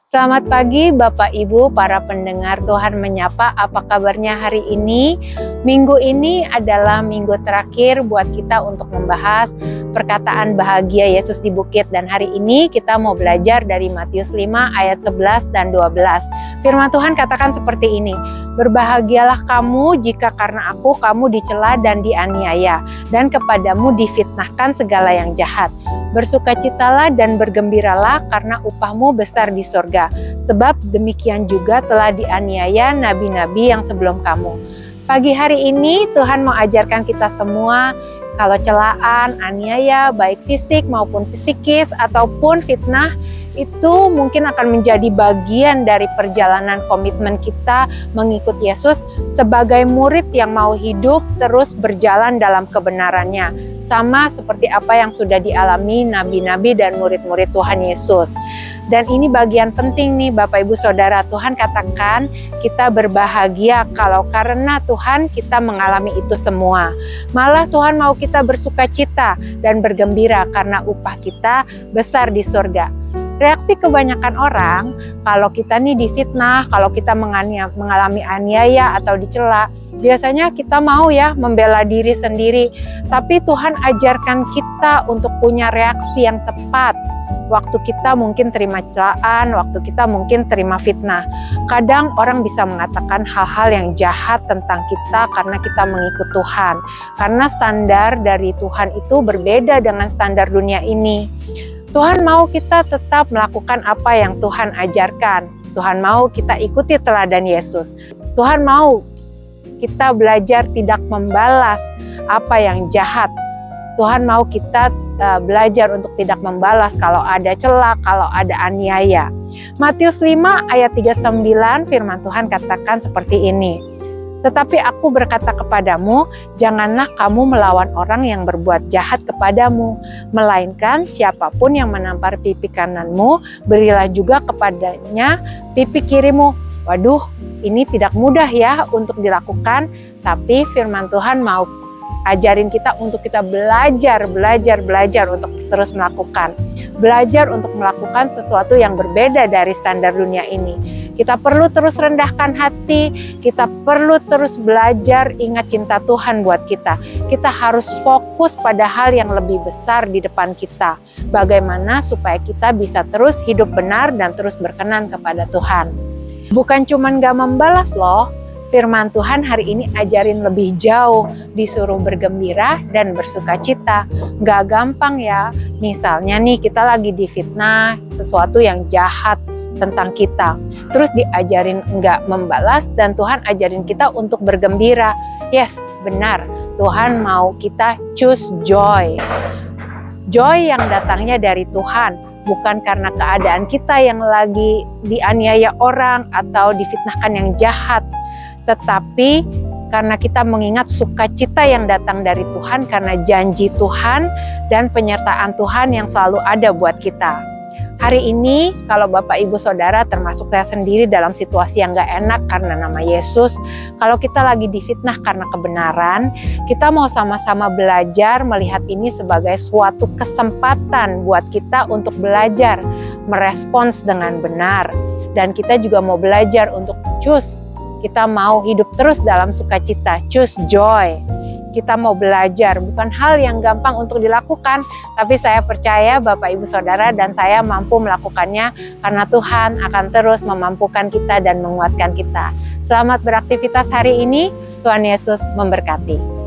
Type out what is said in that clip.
Selamat pagi Bapak Ibu para pendengar Tuhan Menyapa. Apa kabarnya hari ini? Minggu ini adalah minggu terakhir buat kita untuk membahas perkataan bahagia Yesus di bukit. Dan hari ini kita mau belajar dari Matius 5 ayat 11 dan 12. Firman Tuhan katakan seperti ini. Berbahagialah kamu jika karena aku kamu dicela dan dianiaya, dan kepadamu difitnahkan segala yang jahat. Bersukacitalah dan bergembiralah karena upahmu besar di sorga. Sebab demikian juga telah dianiaya nabi-nabi yang sebelum kamu. Pagi hari ini Tuhan mau ajarkan kita semua kalau celaan, aniaya, baik fisik maupun psikis ataupun fitnah, itu mungkin akan menjadi bagian dari perjalanan komitmen kita mengikut Yesus sebagai murid yang mau hidup terus berjalan dalam kebenarannya. Sama seperti apa yang sudah dialami nabi-nabi dan murid-murid Tuhan Yesus. Dan ini bagian penting nih Bapak Ibu Saudara. Tuhan katakan kita berbahagia kalau karena Tuhan kita mengalami itu semua. Malah Tuhan mau kita bersukacita dan bergembira karena upah kita besar di surga. Reaksi kebanyakan orang kalau kita nih difitnah, kalau kita mengalami aniaya atau dicela, biasanya kita mau ya membela diri sendiri. Tapi Tuhan ajarkan kita untuk punya reaksi yang tepat. Waktu kita mungkin terima celaan, waktu kita mungkin terima fitnah. Kadang orang bisa mengatakan hal-hal yang jahat tentang kita karena kita mengikut Tuhan. Karena standar dari Tuhan itu berbeda dengan standar dunia ini. Tuhan mau kita tetap melakukan apa yang Tuhan ajarkan. Tuhan mau kita ikuti teladan Yesus. Tuhan mau kita belajar tidak membalas apa yang jahat. Tuhan mau kita belajar untuk tidak membalas kalau ada cela, kalau ada aniaya. Matius 5 ayat 39 firman Tuhan katakan seperti ini. Tetapi aku berkata kepadamu, janganlah kamu melawan orang yang berbuat jahat kepadamu, melainkan siapapun yang menampar pipi kananmu, berilah juga kepadanya pipi kirimu. Waduh, ini tidak mudah ya untuk dilakukan, tapi firman Tuhan mau ajarin kita untuk kita belajar untuk terus melakukan. Belajar untuk melakukan sesuatu yang berbeda dari standar dunia ini. Kita perlu terus rendahkan hati, kita perlu terus belajar ingat cinta Tuhan buat kita. Kita harus fokus pada hal yang lebih besar di depan kita. Bagaimana supaya kita bisa terus hidup benar dan terus berkenan kepada Tuhan. Bukan cuman gak membalas loh, firman Tuhan hari ini ajarin lebih jauh, disuruh bergembira dan bersukacita. Gak gampang ya, misalnya nih kita lagi difitnah sesuatu yang jahat tentang kita. Terus diajarin enggak membalas dan Tuhan ajarin kita untuk bergembira. Yes, benar. Tuhan mau kita choose joy. Joy yang datangnya dari Tuhan. Bukan karena keadaan kita yang lagi dianiaya orang atau difitnahkan yang jahat. Tetapi karena kita mengingat sukacita yang datang dari Tuhan karena janji Tuhan dan penyertaan Tuhan yang selalu ada buat kita. Hari ini kalau Bapak Ibu Saudara termasuk saya sendiri dalam situasi yang gak enak karena nama Yesus, kalau kita lagi difitnah karena kebenaran, kita mau sama-sama belajar melihat ini sebagai suatu kesempatan buat kita untuk belajar merespons dengan benar. Dan kita juga mau belajar untuk choose, kita mau hidup terus dalam sukacita, choose joy. Kita mau belajar, bukan hal yang gampang untuk dilakukan, tapi saya percaya Bapak Ibu Saudara dan saya mampu melakukannya karena Tuhan akan terus memampukan kita dan menguatkan kita. Selamat beraktivitas hari ini, Tuhan Yesus memberkati.